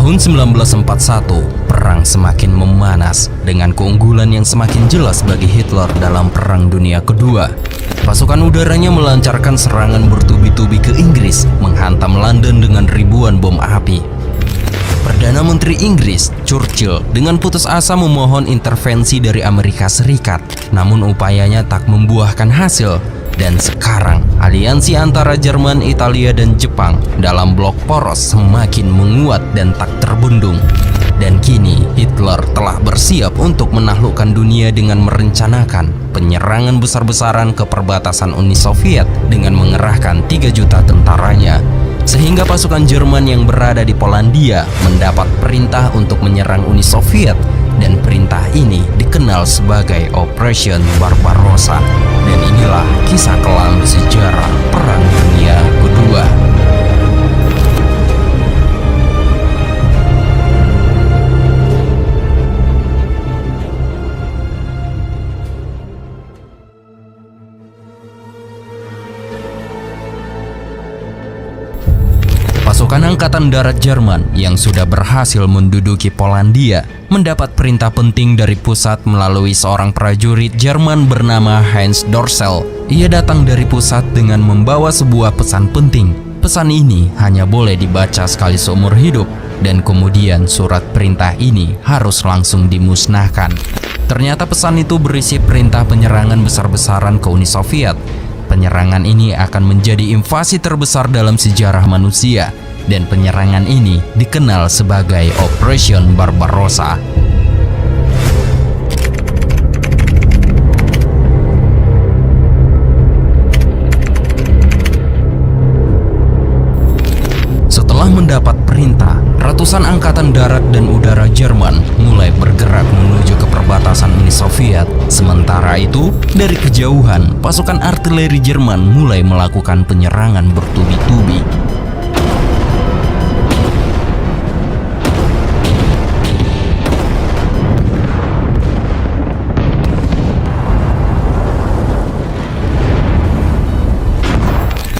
Tahun 1941, perang semakin memanas dengan keunggulan yang semakin jelas bagi Hitler dalam Perang Dunia Kedua. Pasukan udaranya melancarkan serangan bertubi-tubi ke Inggris, menghantam London dengan ribuan bom api. Perdana Menteri Inggris, Churchill, dengan putus asa memohon intervensi dari Amerika Serikat, namun upayanya tak membuahkan hasil. Dan sekarang, aliansi antara Jerman, Italia, dan Jepang dalam blok poros semakin menguat dan tak terbendung. Dan kini, Hitler telah bersiap untuk menaklukkan dunia dengan merencanakan penyerangan besar-besaran ke perbatasan Uni Soviet dengan mengerahkan 3 juta tentaranya. Sehingga pasukan Jerman yang berada di Polandia mendapat perintah untuk menyerang Uni Soviet, dan perintah ini dikenal sebagai Operation Barbarossa. Dan inilah kisah kelam sejarah Perang Dunia Kedua. Pasukan Angkatan Darat Jerman yang sudah berhasil menduduki Polandia mendapat perintah penting dari pusat melalui seorang prajurit Jerman bernama Heinz Dorsel. Ia datang dari pusat dengan membawa sebuah pesan penting. Pesan ini hanya boleh dibaca sekali seumur hidup, dan kemudian surat perintah ini harus langsung dimusnahkan. Ternyata pesan itu berisi perintah penyerangan besar-besaran ke Uni Soviet. Penyerangan ini akan menjadi invasi terbesar dalam sejarah manusia, dan penyerangan ini dikenal sebagai Operation Barbarossa. Setelah mendapat perintah, ratusan angkatan darat dan udara Jerman mulai bergerak menuju ke perbatasan Uni Soviet. Sementara itu, dari kejauhan, pasukan artileri Jerman mulai melakukan penyerangan bertubi-tubi.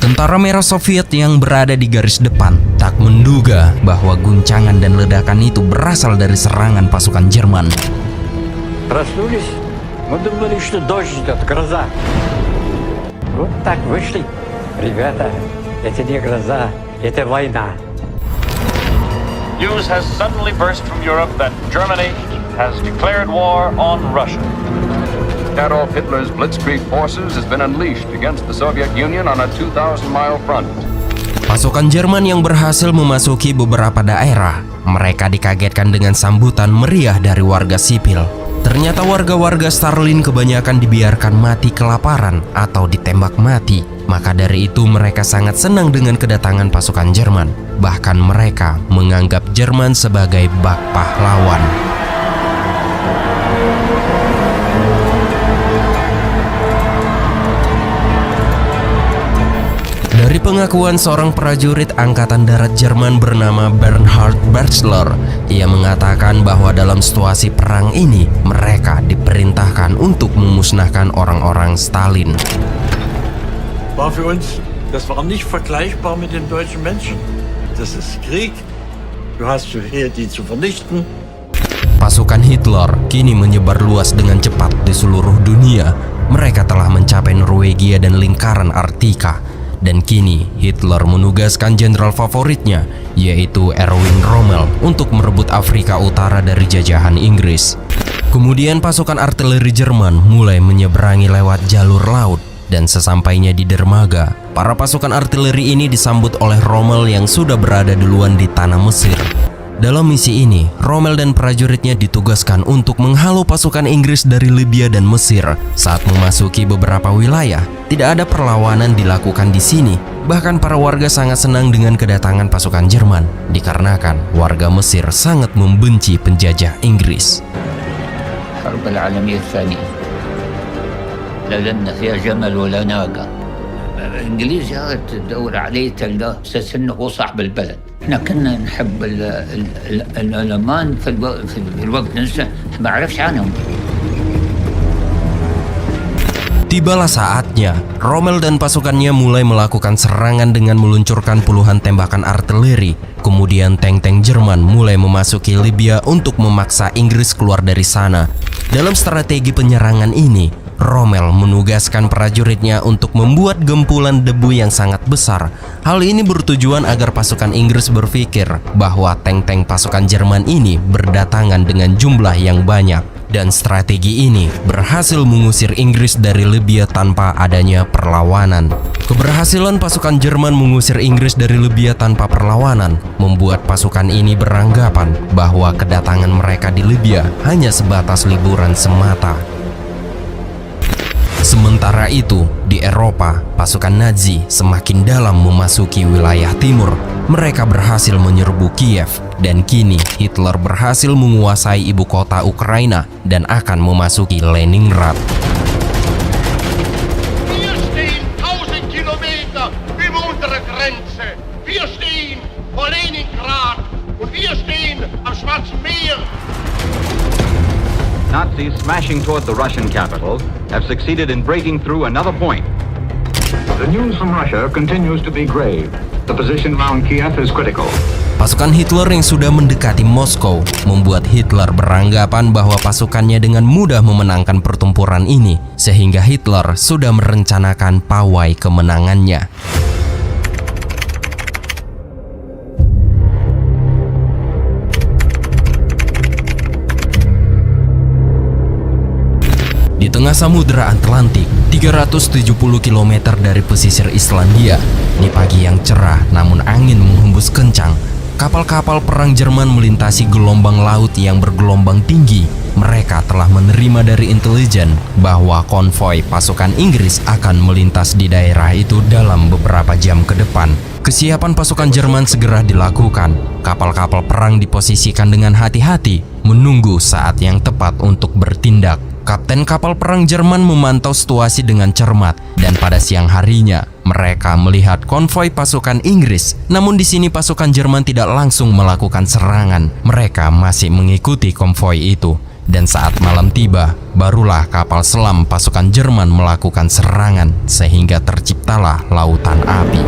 Tentara Merah Soviet yang berada di garis depan tak menduga bahwa guncangan dan ledakan itu berasal dari serangan pasukan Jerman. Проснулись, мы думали, что дождь идет, гроза. Вот так вышли. Ребята, это не гроза, это война. News has suddenly burst from Europe that Germany has declared war on Russia. Adolf Hitler's Blitzkrieg forces has been unleashed against the Soviet Union on a 2,000-mile front. Pasukan Jerman yang berhasil memasuki beberapa daerah, mereka dikagetkan dengan sambutan meriah dari warga sipil. Ternyata warga-warga Stalin kebanyakan dibiarkan mati kelaparan atau ditembak mati. Maka dari itu mereka sangat senang dengan kedatangan pasukan Jerman. Bahkan mereka menganggap Jerman sebagai bak pahlawan. Dari pengakuan seorang prajurit Angkatan Darat Jerman bernama Bernhard Bertzler, ia mengatakan bahwa dalam situasi perang ini mereka diperintahkan untuk memusnahkan orang-orang Stalin. War für uns, das war nicht vergleichbar mit den deutschen Menschen. Das ist Krieg. Du hast hier die zu vernichten. Pasukan Hitler kini menyebar luas dengan cepat di seluruh dunia. Mereka telah mencapai Norwegia dan lingkaran Arktika. Dan kini Hitler menugaskan jenderal favoritnya, yaitu Erwin Rommel, untuk merebut Afrika Utara dari jajahan Inggris. Kemudian pasukan artileri Jerman mulai menyeberangi lewat jalur laut, dan sesampainya di dermaga, para pasukan artileri ini disambut oleh Rommel yang sudah berada duluan di tanah Mesir. Dalam misi ini, Rommel dan prajuritnya ditugaskan untuk menghalau pasukan Inggris dari Libya dan Mesir. Saat memasuki beberapa wilayah, tidak ada perlawanan dilakukan di sini. Bahkan para warga sangat senang dengan kedatangan pasukan Jerman, dikarenakan warga Mesir sangat membenci penjajah Inggris. الحرب العالمية الثانية لا لنا فيها جمل ولا ناقة. الإنجليز تدور عليه تلقاه أساس إنه هو صاحب البلد. إحنا كنا نحب الألمان في الوقت نفسه ما عرفش عنهم. Tibalah saatnya, Rommel dan pasukannya mulai melakukan serangan dengan meluncurkan puluhan tembakan artileri. Kemudian tank-tank Jerman mulai memasuki Libya untuk memaksa Inggris keluar dari sana. Dalam strategi penyerangan ini, Rommel menugaskan prajuritnya untuk membuat gempulan debu yang sangat besar. Hal ini bertujuan agar pasukan Inggris berpikir bahwa tank-tank pasukan Jerman ini berdatangan dengan jumlah yang banyak. Dan strategi ini berhasil mengusir Inggris dari Libya tanpa adanya perlawanan. Keberhasilan pasukan Jerman mengusir Inggris dari Libya tanpa perlawanan membuat pasukan ini beranggapan bahwa kedatangan mereka di Libya hanya sebatas liburan semata. Sementara itu, di Eropa, pasukan Nazi semakin dalam memasuki wilayah timur. Mereka berhasil menyerbu Kiev, dan kini Hitler berhasil menguasai ibu kota Ukraina dan akan memasuki Leningrad. Wir stehen 1000 Kilometer über unsere Grenze. Wir stehen vor Leningrad und wir stehen am Schwarzen Meer. Nazis smashing toward the Russian capital have succeeded in breaking through another point. The news from Russia continues to be grave. The position around Kiev is critical. Pasukan Hitler yang sudah mendekati Moskow membuat Hitler beranggapan bahwa pasukannya dengan mudah memenangkan pertempuran ini, sehingga Hitler sudah merencanakan pawai kemenangannya. Di tengah Samudra Atlantik, 370 km dari pesisir Islandia, di pagi yang cerah namun angin menghembus kencang, kapal-kapal perang Jerman melintasi gelombang laut yang bergelombang tinggi. Mereka telah menerima dari intelijen bahwa konvoi pasukan Inggris akan melintas di daerah itu dalam beberapa jam ke depan. Kesiapan pasukan Jerman segera dilakukan. Kapal-kapal perang diposisikan dengan hati-hati, menunggu saat yang tepat untuk bertindak. Kapten kapal perang Jerman memantau situasi dengan cermat, dan pada siang harinya mereka melihat konvoi pasukan Inggris. Namun di sini pasukan Jerman tidak langsung melakukan serangan. Mereka masih mengikuti konvoi itu. Dan saat malam tiba, barulah kapal selam pasukan Jerman melakukan serangan, sehingga terciptalah lautan api.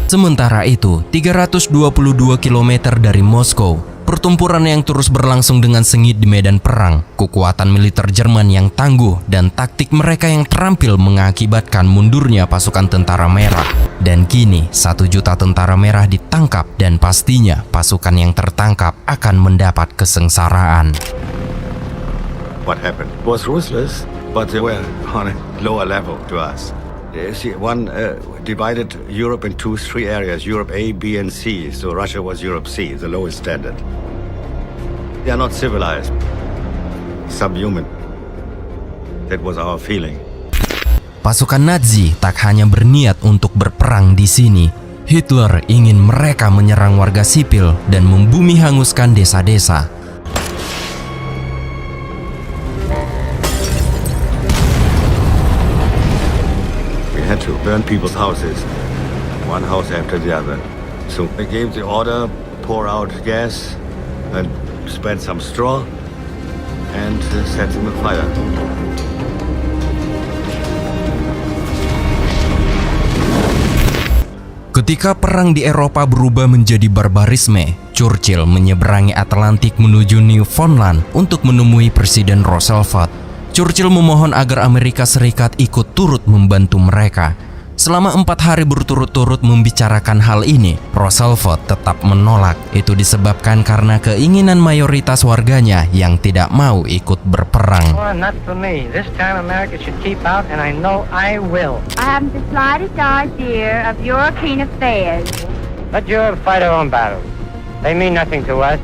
Sementara itu, 322 km dari Moskow, pertempuran yang terus berlangsung dengan sengit di medan perang. Kekuatan militer Jerman yang tangguh dan taktik mereka yang terampil mengakibatkan mundurnya pasukan tentara merah. Dan kini 1 juta tentara merah ditangkap, dan pastinya pasukan yang tertangkap akan mendapat kesengsaraan. What happened was ruthless, but they were on a lower level to us. One divided Europe into 3 areas, Europe A, B, and C. So Russia was Europe C, the lowest standard. They are not civilized, subhuman. That was our feeling. Pasukan Nazi tak hanya berniat untuk berperang di sini. Hitler ingin mereka menyerang warga sipil dan membumi hanguskan desa-desa. Had to burn people's houses, one house after the other. So they gave the order, pour out gas and spread some straw and set them afire. Ketika perang di Eropa berubah menjadi barbarisme, Churchill menyeberangi Atlantik menuju Newfoundland untuk menemui Presiden Roosevelt. Churchill memohon agar Amerika Serikat ikut turut membantu mereka. Selama 4 hari berturut-turut membicarakan hal ini, Roosevelt tetap menolak. Itu disebabkan karena keinginan mayoritas warganya yang tidak mau ikut berperang. Oh, not for me. This time America should keep out, and I know I will. I haven't the slightest idea of European affairs. Let Europe fight our own battles. They mean nothing to us.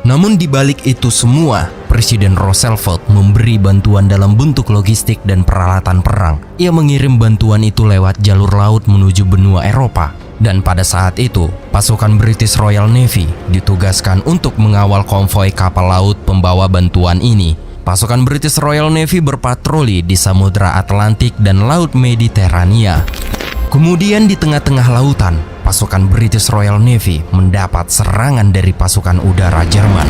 Namun di balik itu semua, Presiden Roosevelt memberi bantuan dalam bentuk logistik dan peralatan perang. Ia mengirim bantuan itu lewat jalur laut menuju benua Eropa. Dan pada saat itu, pasukan British Royal Navy ditugaskan untuk mengawal konvoi kapal laut pembawa bantuan ini. pasukan British Royal Navy berpatroli di Samudra Atlantik dan Laut Mediterania. Kemudian di tengah-tengah lautan, pasukan British Royal Navy mendapat serangan dari pasukan udara Jerman.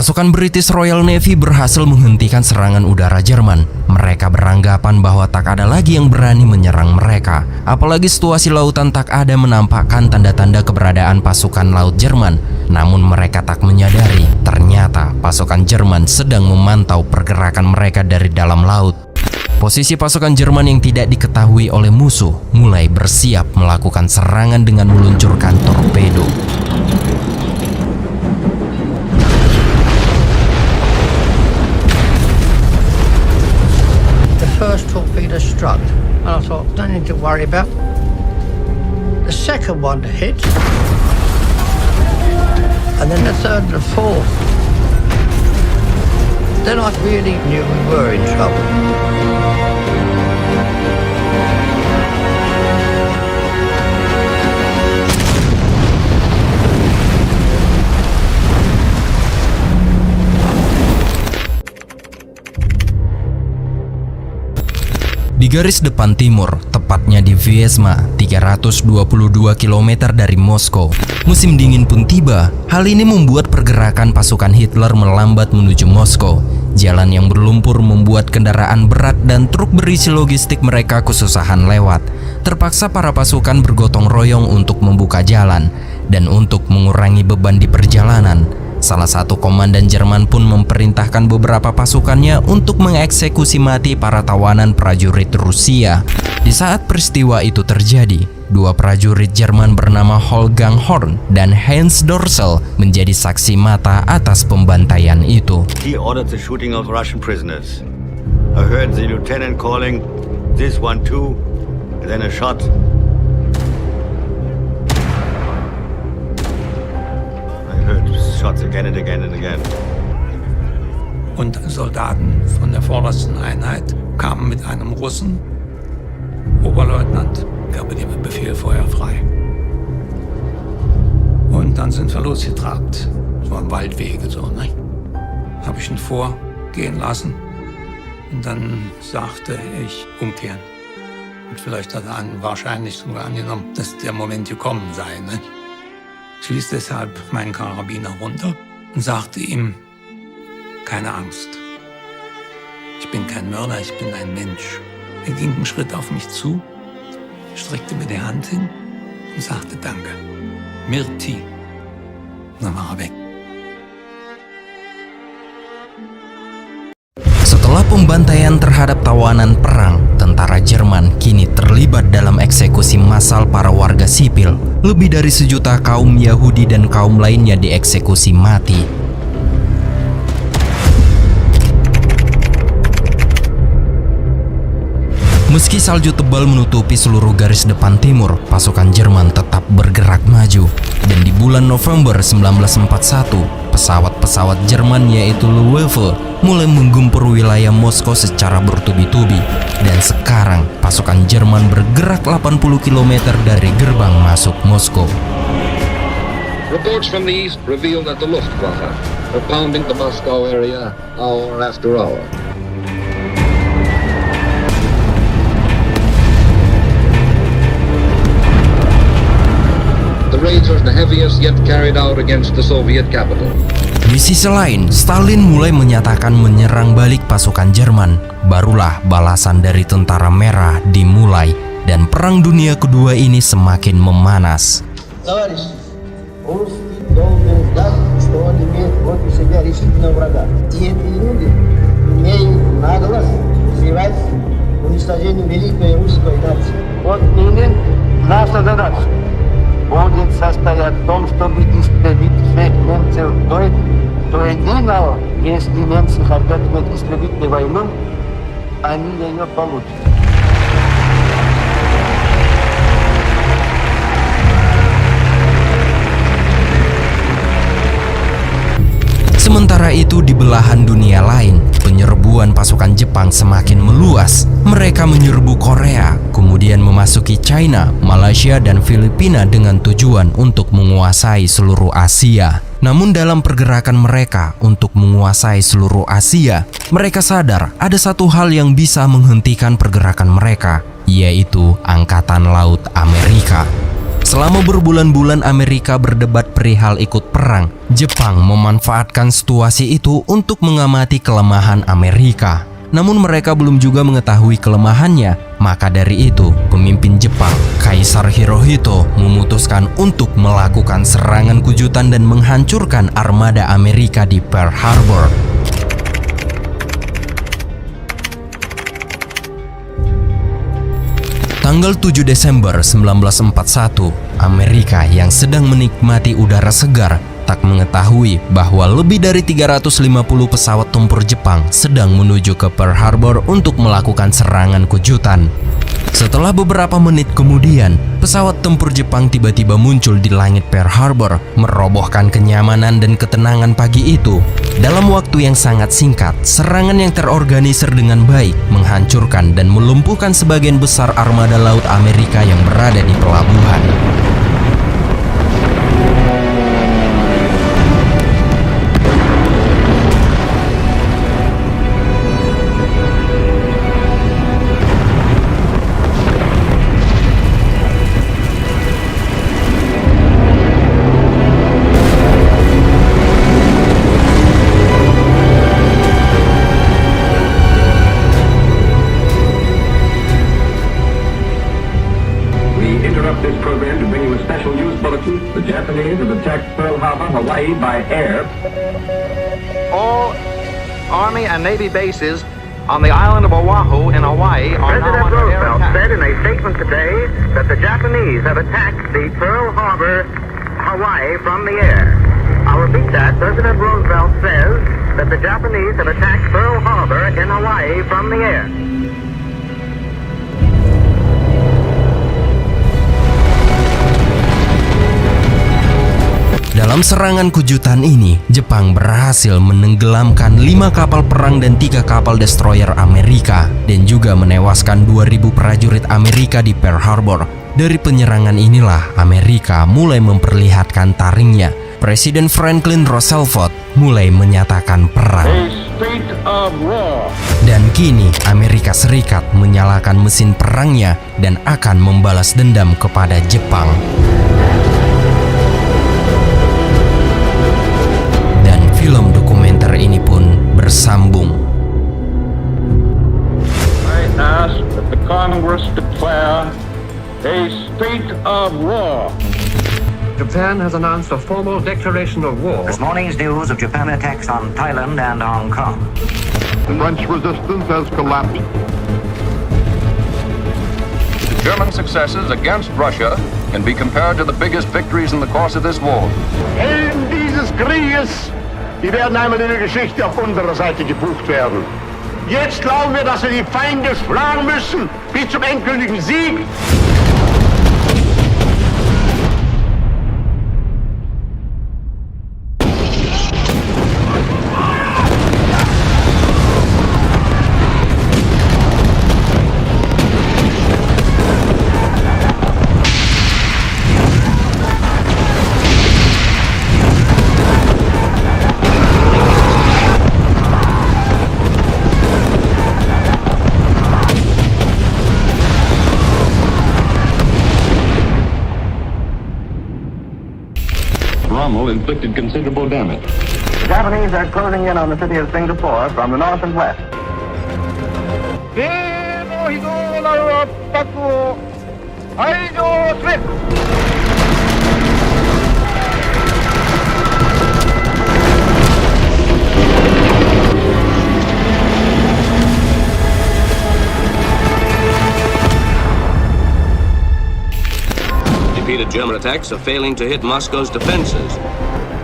Pasukan British Royal Navy berhasil menghentikan serangan udara Jerman. Mereka beranggapan bahwa tak ada lagi yang berani menyerang mereka. Apalagi situasi lautan tak ada menampakkan tanda-tanda keberadaan pasukan laut Jerman. Namun mereka tak menyadari, ternyata pasukan Jerman sedang memantau pergerakan mereka dari dalam laut. Posisi pasukan Jerman yang tidak diketahui oleh musuh mulai bersiap melakukan serangan dengan meluncurkan torpedo. First torpedo struck, and I thought, don't need to worry about. The second one hit, and then the third and the fourth. Then I really knew we were in trouble. Di garis depan timur, tepatnya di Vyazma, 322 km dari Moskow, musim dingin pun tiba. Hal ini membuat pergerakan pasukan Hitler melambat menuju Moskow. Jalan yang berlumpur membuat kendaraan berat dan truk berisi logistik mereka kesusahan lewat. Terpaksa para pasukan bergotong royong untuk membuka jalan. Dan untuk mengurangi beban di perjalanan, salah satu komandan Jerman pun memerintahkan beberapa pasukannya untuk mengeksekusi mati para tawanan prajurit Rusia. Di saat peristiwa itu terjadi, dua prajurit Jerman bernama Wolfgang Horn dan Heinz Dorsel menjadi saksi mata atas pembantaian itu. He ordered the shooting of Russian prisoners. I heard the lieutenant calling, "This one too," and then a shot. Shots again and again and again. Und Soldaten von der vordersten Einheit kamen mit einem Russen, Oberleutnant, gab dem Befehl Feuer frei. Und dann sind wir losgetrabt. So am Waldwege so, ne? Habe ich ihn vorgehen lassen und dann sagte ich umkehren. Und vielleicht hat er wahrscheinlich sogar angenommen, dass der Moment gekommen sei, ne? Ich ließ deshalb meinen Karabiner runter und sagte ihm, keine Angst. Ich bin kein Mörder, ich bin ein Mensch. Er ging einen Schritt auf mich zu, streckte mir die Hand hin und sagte Danke. Mirti. Und dann war er weg. Setelah pembantaian terhadap tawanan perang, tentara Jerman kini terlibat dalam eksekusi massal para warga sipil. Lebih dari 1 juta kaum Yahudi dan kaum lainnya dieksekusi mati. Meski salju tebal menutupi seluruh garis depan timur, pasukan Jerman tetap bergerak maju. Dan di bulan November 1941, pesawat-pesawat Jerman yaitu Luftwaffe mulai menggempur wilayah Moskow secara bertubi-tubi. Dan sekarang pasukan Jerman bergerak 80 km dari gerbang masuk Moskow. Reports from the east reveal that the Luftwaffe are pounding the Moscow area hour after hour. The raids are the heaviest yet carried out against the Soviet capital. Di sisi lain, Stalin mulai menyatakan menyerang balik pasukan Jerman. Barulah balasan dari Tentara Merah dimulai dan Perang Dunia Kedua ini semakin memanas. Будет состоять в том, чтобы истребить всех немцев до единого. Если немцы хотят истребить войну, они ее получат. Sementara itu di belahan dunia lain, penyerbuan pasukan Jepang semakin meluas. Mereka menyerbu Korea, kemudian memasuki China, Malaysia, dan Filipina dengan tujuan untuk menguasai seluruh Asia. Namun dalam pergerakan mereka untuk menguasai seluruh Asia, mereka sadar ada satu hal yang bisa menghentikan pergerakan mereka, yaitu Angkatan Laut Amerika. Selama berbulan-bulan Amerika berdebat perihal ikut perang, Jepang memanfaatkan situasi itu untuk mengamati kelemahan Amerika. Namun mereka belum juga mengetahui kelemahannya, maka dari itu pemimpin Jepang, Kaisar Hirohito, memutuskan untuk melakukan serangan kejutan dan menghancurkan armada Amerika di Pearl Harbor. Tanggal 7 Desember 1941, Amerika yang sedang menikmati udara segar tak mengetahui bahwa lebih dari 350 pesawat tempur Jepang sedang menuju ke Pearl Harbor untuk melakukan serangan kejutan. Setelah beberapa menit kemudian, pesawat tempur Jepang tiba-tiba muncul di langit Pearl Harbor, merobohkan kenyamanan dan ketenangan pagi itu. Dalam waktu yang sangat singkat, serangan yang terorganisir dengan baik menghancurkan dan melumpuhkan sebagian besar armada laut Amerika yang berada di pelabuhan. Hawaii by air. All Army and Navy bases on the island of Oahu in Hawaii are now under air attack. President Roosevelt said in a statement today that the Japanese have attacked the Pearl Harbor, Hawaii from the air. I'll repeat that. President Roosevelt says that the Japanese have attacked Pearl Harbor in Hawaii from the air. Dalam serangan kejutan ini, Jepang berhasil menenggelamkan 5 kapal perang dan 3 kapal destroyer Amerika dan juga menewaskan 2.000 prajurit Amerika di Pearl Harbor. Dari penyerangan inilah Amerika mulai memperlihatkan taringnya. Presiden Franklin Roosevelt mulai menyatakan perang. Dan kini Amerika Serikat menyalakan mesin perangnya dan akan membalas dendam kepada Jepang. Film dokumenter ini pun bersambung. I ask that the Congress declare a state of war. Japan has announced a formal declaration of war. This morning's news of Japan attacks on Thailand and Hong Kong. The French resistance has collapsed. German successes against Russia can be compared to the biggest victories in the course of this war. Helden dieses Krieges, die werden einmal in der Geschichte auf unserer Seite gebucht werden. Jetzt glauben wir, dass wir die Feinde schlagen müssen bis zum endgültigen Sieg. Rommel inflicted considerable damage. The Japanese are closing in on the city of Singapore from the north and west. Repeated German attacks are failing to hit Moscow's defenses.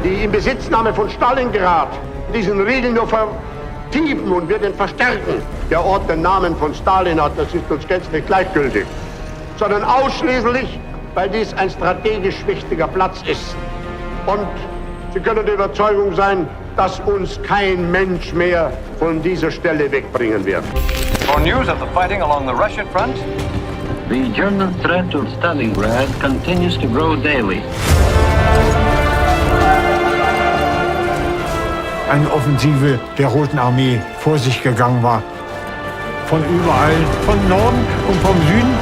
Die Inbesitznahme von Stalingrad, diesen Riegel nur vertiefen und wird ihn verstärken. Der Ort den Namen von Stalin hat, das ist uns gänzlich gleichgültig. Sondern ausschließlich, weil dies ein strategisch wichtiger Platz ist. Und Sie können der Überzeugung sein, dass uns kein Mensch mehr von dieser Stelle wegbringen wird. For news of the fighting along the Russian front, The German threat of Stalingrad continues to grow daily. Eine Offensive der Roten Armee vor sich gegangen war. Von überall, von Norden und vom Süden.